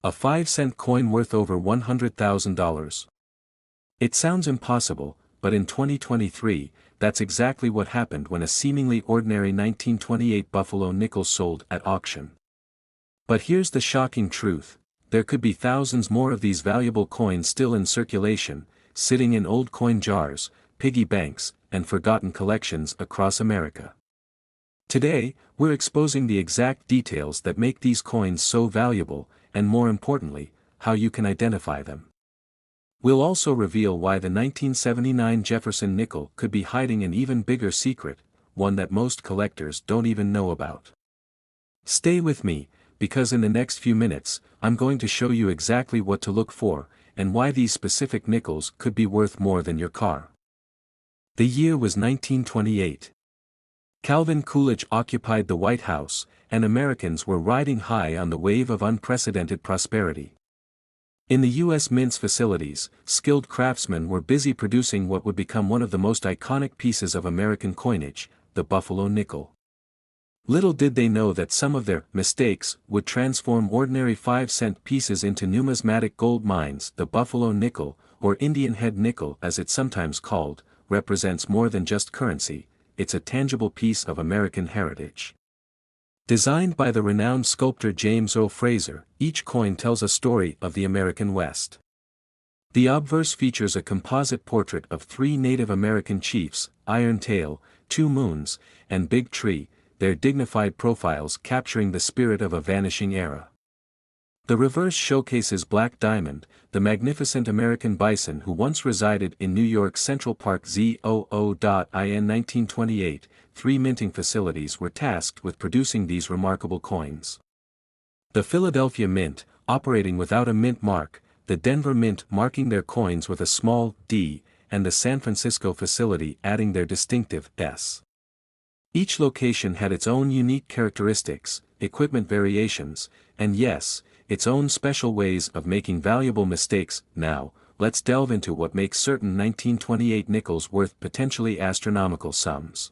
A 5-cent coin worth over $100,000. It sounds impossible, but in 2023, that's exactly what happened when a seemingly ordinary 1928 Buffalo nickel sold at auction. But here's the shocking truth: there could be thousands more of these valuable coins still in circulation, sitting in old coin jars, piggy banks, and forgotten collections across America. Today, we're exposing the exact details that make these coins so valuable, and more importantly, how you can identify them. We'll also reveal why the 1979 Jefferson nickel could be hiding an even bigger secret, one that most collectors don't even know about. Stay with me, because in the next few minutes, I'm going to show you exactly what to look for, and why these specific nickels could be worth more than your car. The year was 1928. Calvin Coolidge occupied the White House, and Americans were riding high on the wave of unprecedented prosperity. In the U.S. Mint's facilities, skilled craftsmen were busy producing what would become one of the most iconic pieces of American coinage, the Buffalo nickel. Little did they know that some of their mistakes would transform ordinary 5-cent pieces into numismatic gold mines. The Buffalo nickel, or Indian head nickel as it's sometimes called, represents more than just currency, it's a tangible piece of American heritage. Designed by the renowned sculptor James O. Fraser, each coin tells a story of the American West. The obverse features a composite portrait of 3 Native American chiefs, Iron Tail, 2 Moons, and Big Tree, their dignified profiles capturing the spirit of a vanishing era. The reverse showcases Black Diamond, the magnificent American bison who once resided in New York's Central Park. In 1928, 3 minting facilities were tasked with producing these remarkable coins. The Philadelphia Mint, operating without a mint mark, the Denver Mint marking their coins with a small d, and the San Francisco facility adding their distinctive s. Each location had its own unique characteristics, equipment variations, and yes, its own special ways of making valuable mistakes. Now, let's delve into what makes certain 1928 nickels worth potentially astronomical sums.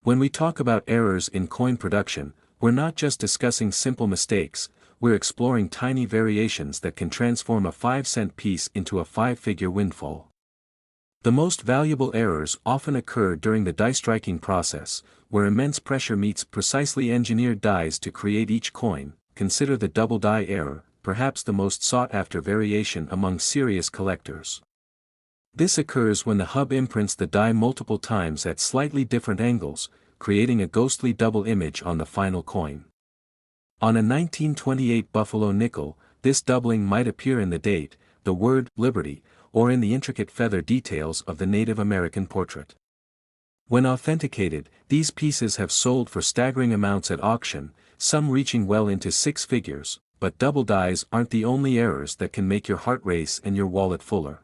When we talk about errors in coin production, we're not just discussing simple mistakes, we're exploring tiny variations that can transform a 5-cent piece into a 5-figure windfall. The most valuable errors often occur during the die striking process, where immense pressure meets precisely engineered dies to create each coin. Consider the double die error, perhaps the most sought-after variation among serious collectors. This occurs when the hub imprints the die multiple times at slightly different angles, creating a ghostly double image on the final coin. On a 1928 Buffalo nickel, this doubling might appear in the date, the word Liberty, or in the intricate feather details of the Native American portrait. When authenticated, these pieces have sold for staggering amounts at auction, some reaching well into 6 figures, but double dies aren't the only errors that can make your heart race and your wallet fuller.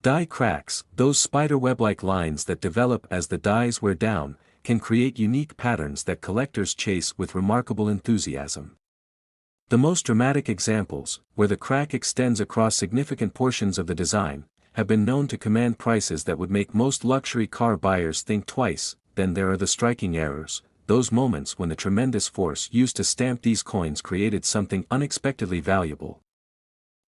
Die cracks, those spiderweb-like lines that develop as the dies wear down, can create unique patterns that collectors chase with remarkable enthusiasm. The most dramatic examples, where the crack extends across significant portions of the design, have been known to command prices that would make most luxury car buyers think twice. Then there are the striking errors, those moments when the tremendous force used to stamp these coins created something unexpectedly valuable.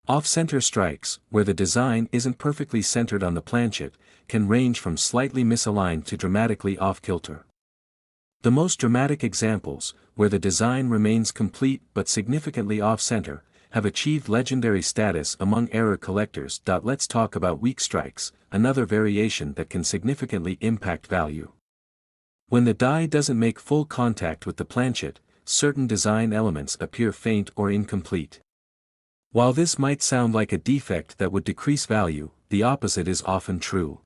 Off-center strikes, where the design isn't perfectly centered on the planchet, can range from slightly misaligned to dramatically off-kilter. The most dramatic examples, where the design remains complete but significantly off-center, have achieved legendary status among error collectors. Let's talk about weak strikes, another variation that can significantly impact value. When the die doesn't make full contact with the planchet, certain design elements appear faint or incomplete. While this might sound like a defect that would decrease value, the opposite is often true.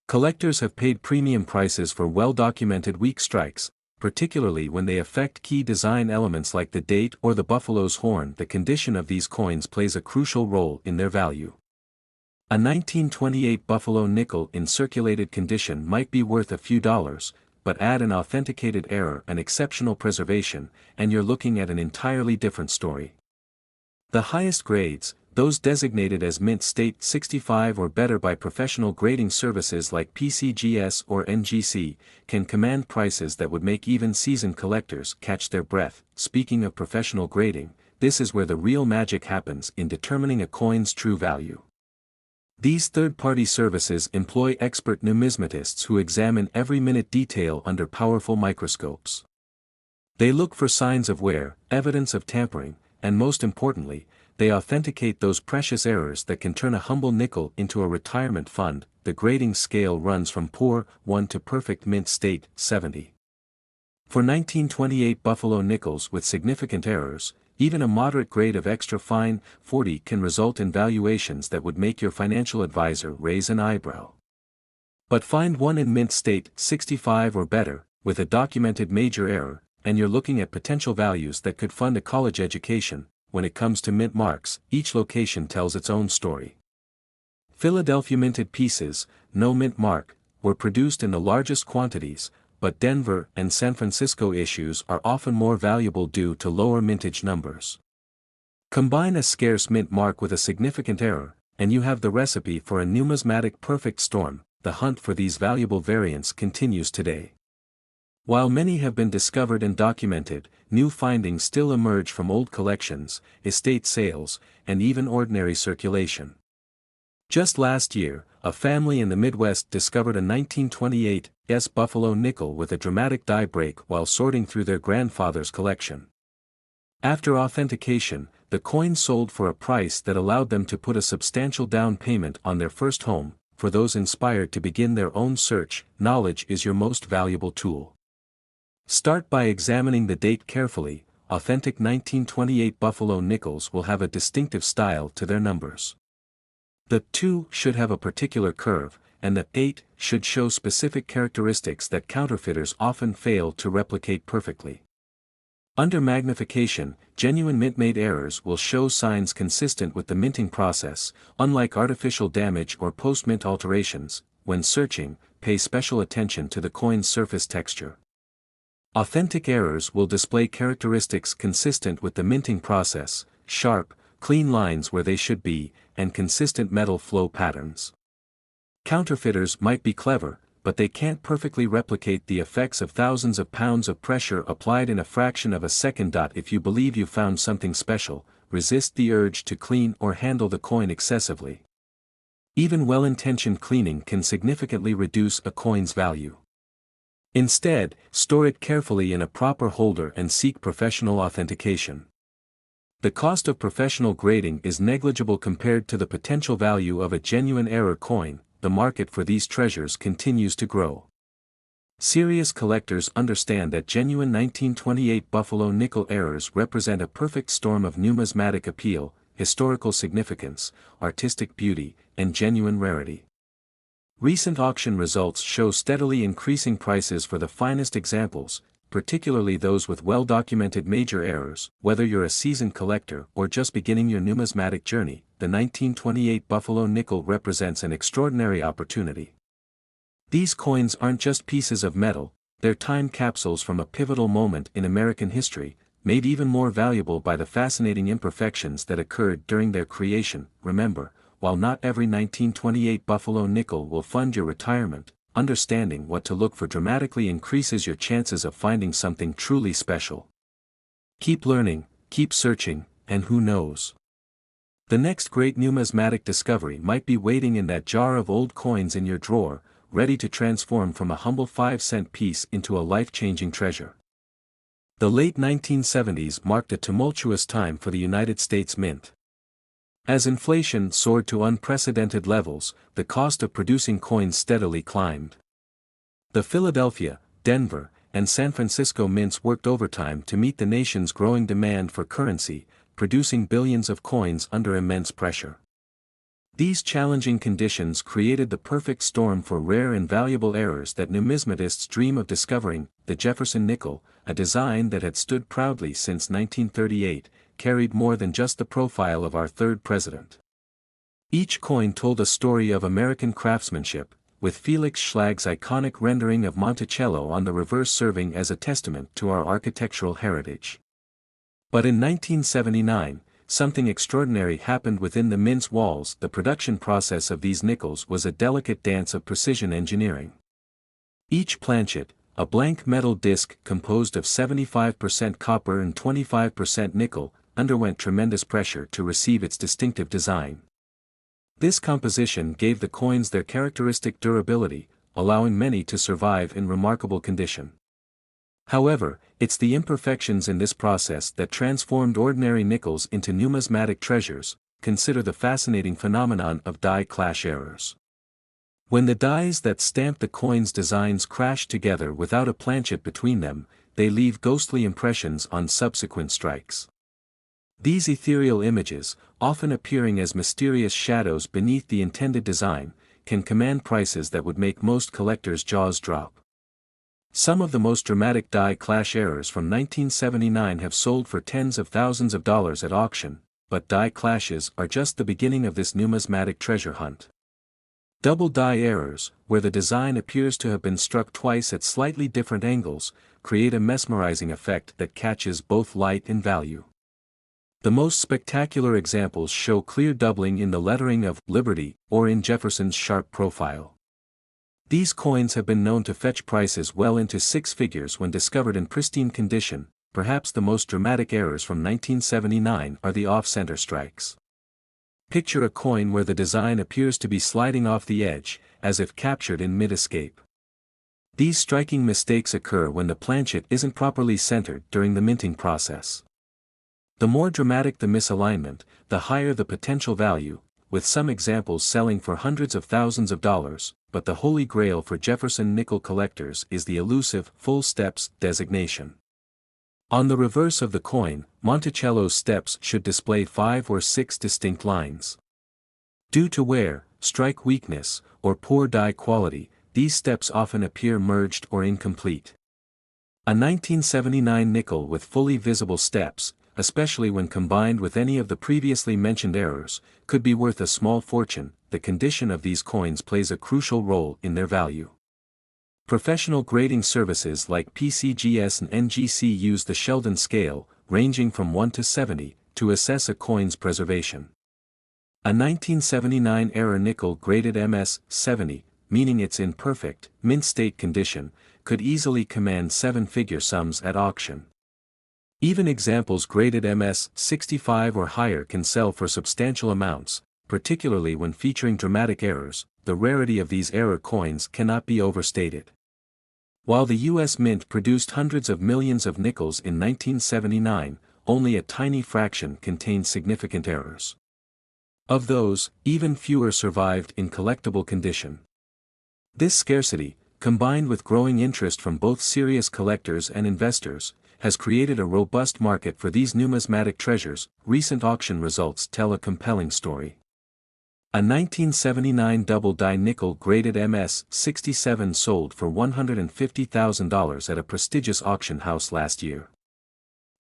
Collectors have paid premium prices for well-documented weak strikes, particularly when they affect key design elements like the date or the buffalo's horn. The condition of these coins plays a crucial role in their value. A 1928 Buffalo nickel in circulated condition might be worth a few dollars, but add an authenticated error and exceptional preservation, and you're looking at an entirely different story. The highest grades, those designated as mint state 65 or better by professional grading services like PCGS or NGC, can command prices that would make even seasoned collectors catch their breath. Speaking of professional grading, this is where the real magic happens in determining a coin's true value. These third-party services employ expert numismatists who examine every minute detail under powerful microscopes. They look for signs of wear, evidence of tampering, and most importantly, they authenticate those precious errors that can turn a humble nickel into a retirement fund. The grading scale runs from poor 1 to perfect mint state 70. For 1928 Buffalo nickels with significant errors, even a moderate grade of extra fine 40 can result in valuations that would make your financial advisor raise an eyebrow. But find one in mint state 65 or better, with a documented major error, and you're looking at potential values that could fund a college education. When it comes to mint marks, each location tells its own story. Philadelphia minted pieces, no mint mark, were produced in the largest quantities, but Denver and San Francisco issues are often more valuable due to lower mintage numbers. Combine a scarce mint mark with a significant error, and you have the recipe for a numismatic perfect storm. The hunt for these valuable variants continues today. While many have been discovered and documented, new findings still emerge from old collections, estate sales, and even ordinary circulation. Just last year, a family in the Midwest discovered a 1928 Buffalo nickel with a dramatic die break while sorting through their grandfather's collection. After authentication, the coin sold for a price that allowed them to put a substantial down payment on their first home. For those inspired to begin their own search, knowledge is your most valuable tool. Start by examining the date carefully. Authentic 1928 Buffalo nickels will have a distinctive style to their numbers. The 2 should have a particular curve, and the 8 should show specific characteristics that counterfeiters often fail to replicate perfectly. Under magnification, genuine mint-made errors will show signs consistent with the minting process, unlike artificial damage or post-mint alterations. When searching, pay special attention to the coin's surface texture. Authentic errors will display characteristics consistent with the minting process, sharp, clean lines where they should be, and consistent metal flow patterns. Counterfeiters might be clever, but they can't perfectly replicate the effects of thousands of pounds of pressure applied in a fraction of a second. If you believe you found something special, resist the urge to clean or handle the coin excessively. Even well-intentioned cleaning can significantly reduce a coin's value. Instead, store it carefully in a proper holder and seek professional authentication. The cost of professional grading is negligible compared to the potential value of a genuine error coin. The market for these treasures continues to grow. Serious collectors understand that genuine 1928 Buffalo nickel errors represent a perfect storm of numismatic appeal, historical significance, artistic beauty, and genuine rarity. Recent auction results show steadily increasing prices for the finest examples, particularly those with well-documented major errors. Whether you're a seasoned collector or just beginning your numismatic journey, the 1928 Buffalo nickel represents an extraordinary opportunity. These coins aren't just pieces of metal, they're time capsules from a pivotal moment in American history, made even more valuable by the fascinating imperfections that occurred during their creation. Remember, while not every 1928 Buffalo nickel will fund your retirement, understanding what to look for dramatically increases your chances of finding something truly special. Keep learning, keep searching, and who knows? The next great numismatic discovery might be waiting in that jar of old coins in your drawer, ready to transform from a humble 5-cent piece into a life-changing treasure. The late 1970s marked a tumultuous time for the United States Mint. As inflation soared to unprecedented levels, the cost of producing coins steadily climbed. The Philadelphia, Denver, and San Francisco mints worked overtime to meet the nation's growing demand for currency, producing billions of coins under immense pressure. These challenging conditions created the perfect storm for rare and valuable errors that numismatists dream of discovering. The Jefferson nickel, a design that had stood proudly since 1938, carried more than just the profile of our third president. Each coin told a story of American craftsmanship, with Felix Schlag's iconic rendering of Monticello on the reverse serving as a testament to our architectural heritage. But in 1979, something extraordinary happened within the mint's walls. The production process of these nickels was a delicate dance of precision engineering. Each planchet, a blank metal disc composed of 75% copper and 25% nickel, underwent tremendous pressure to receive its distinctive design. This composition gave the coins their characteristic durability, allowing many to survive in remarkable condition. However, it's the imperfections in this process that transformed ordinary nickels into numismatic treasures. Consider the fascinating phenomenon of die clash errors. When the dies that stamp the coin's designs crash together without a planchet between them, they leave ghostly impressions on subsequent strikes. These ethereal images, often appearing as mysterious shadows beneath the intended design, can command prices that would make most collectors' jaws drop. Some of the most dramatic die clash errors from 1979 have sold for tens of thousands of dollars at auction, but die clashes are just the beginning of this numismatic treasure hunt. Double die errors, where the design appears to have been struck twice at slightly different angles, create a mesmerizing effect that catches both light and value. The most spectacular examples show clear doubling in the lettering of Liberty or in Jefferson's sharp profile. These coins have been known to fetch prices well into six figures when discovered in pristine condition. Perhaps the most dramatic errors from 1979 are the off-center strikes. Picture a coin where the design appears to be sliding off the edge, as if captured in mid-escape. These striking mistakes occur when the planchet isn't properly centered during the minting process. The more dramatic the misalignment, the higher the potential value, with some examples selling for hundreds of thousands of dollars, but the holy grail for Jefferson nickel collectors is the elusive full steps designation. On the reverse of the coin, Monticello's steps should display 5 or 6 distinct lines. Due to wear, strike weakness, or poor die quality, these steps often appear merged or incomplete. A 1979 nickel with fully visible steps, especially when combined with any of the previously mentioned errors, could be worth a small fortune. The condition of these coins plays a crucial role in their value. Professional grading services like PCGS and NGC use the Sheldon scale, ranging from 1 to 70, to assess a coin's preservation. A 1979 error nickel graded MS 70, meaning it's in perfect, mint state condition, could easily command 7-figure sums at auction. Even examples graded MS 65 or higher can sell for substantial amounts, particularly when featuring dramatic errors. The rarity of these error coins cannot be overstated. While the U.S. Mint produced hundreds of millions of nickels in 1979, only a tiny fraction contained significant errors. Of those, even fewer survived in collectible condition. This scarcity, combined with growing interest from both serious collectors and investors, has created a robust market for these numismatic treasures. Recent auction results tell a compelling story. A 1979 double-die nickel graded MS 67 sold for $150,000 at a prestigious auction house last year.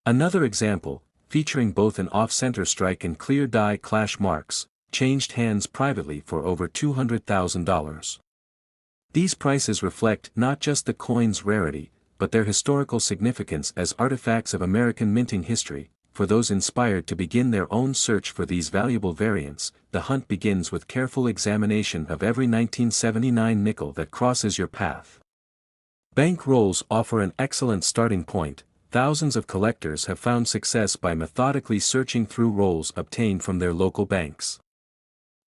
Another example, featuring both an off-center strike and clear die clash marks, changed hands privately for over $200,000. These prices reflect not just the coin's rarity, but their historical significance as artifacts of American minting history. For those inspired to begin their own search for these valuable variants, the hunt begins with careful examination of every 1979 nickel that crosses your path. Bank rolls offer an excellent starting point. Thousands of collectors have found success by methodically searching through rolls obtained from their local banks.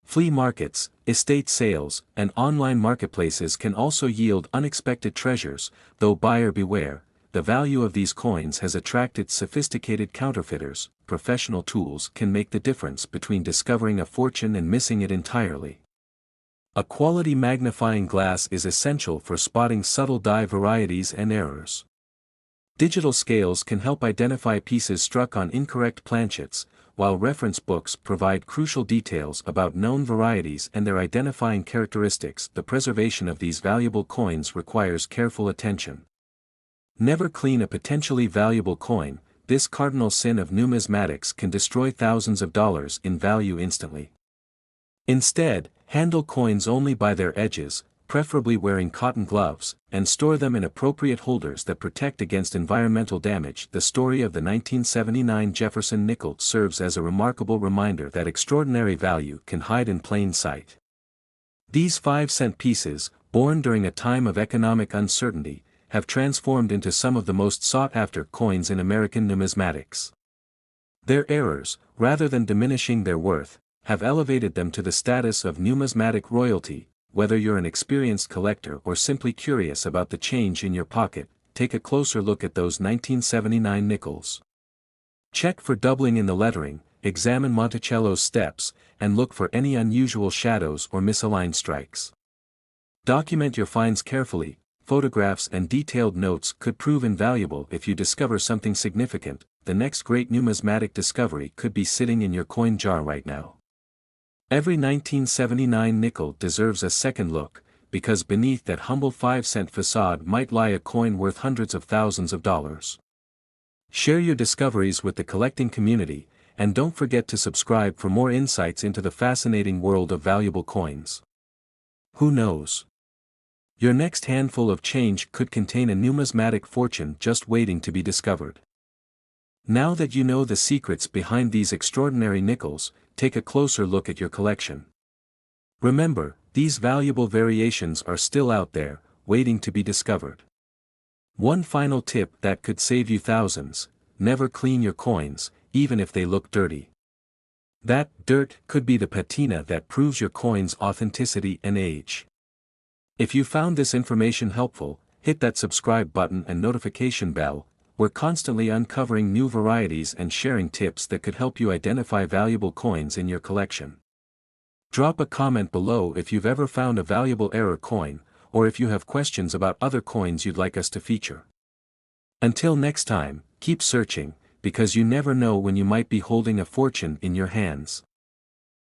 Flea markets, estate sales, and online marketplaces can also yield unexpected treasures, though buyer beware. The value of these coins has attracted sophisticated counterfeiters. Professional tools can make the difference between discovering a fortune and missing it entirely. A quality magnifying glass is essential for spotting subtle die varieties and errors. Digital scales can help identify pieces struck on incorrect planchets, while reference books provide crucial details about known varieties and their identifying characteristics. The preservation of these valuable coins requires careful attention. Never clean a potentially valuable coin. This cardinal sin of numismatics can destroy thousands of dollars in value instantly. Instead, handle coins only by their edges, preferably wearing cotton gloves, and store them in appropriate holders that protect against environmental damage. The story of the 1979 Jefferson nickel serves as a remarkable reminder that extraordinary value can hide in plain sight. These 5-cent pieces, born during a time of economic uncertainty, have transformed into some of the most sought-after coins in American numismatics. Their errors, rather than diminishing their worth, have elevated them to the status of numismatic royalty. Whether you're an experienced collector or simply curious about the change in your pocket, take a closer look at those 1979 nickels. Check for doubling in the lettering, examine Monticello's steps, and look for any unusual shadows or misaligned strikes. Document your finds carefully. Photographs and detailed notes could prove invaluable if you discover something significant. The next great numismatic discovery could be sitting in your coin jar right now. Every 1979 nickel deserves a second look, because beneath that humble 5-cent facade might lie a coin worth hundreds of thousands of dollars. Share your discoveries with the collecting community, and don't forget to subscribe for more insights into the fascinating world of valuable coins. Who knows? Your next handful of change could contain a numismatic fortune just waiting to be discovered. Now that you know the secrets behind these extraordinary nickels, take a closer look at your collection. Remember, these valuable variations are still out there, waiting to be discovered. One final tip that could save you thousands: never clean your coins, even if they look dirty. That dirt could be the patina that proves your coin's authenticity and age. If you found this information helpful, hit that subscribe button and notification bell. We're constantly uncovering new varieties and sharing tips that could help you identify valuable coins in your collection. Drop a comment below if you've ever found a valuable error coin, or if you have questions about other coins you'd like us to feature. Until next time, keep searching, because you never know when you might be holding a fortune in your hands.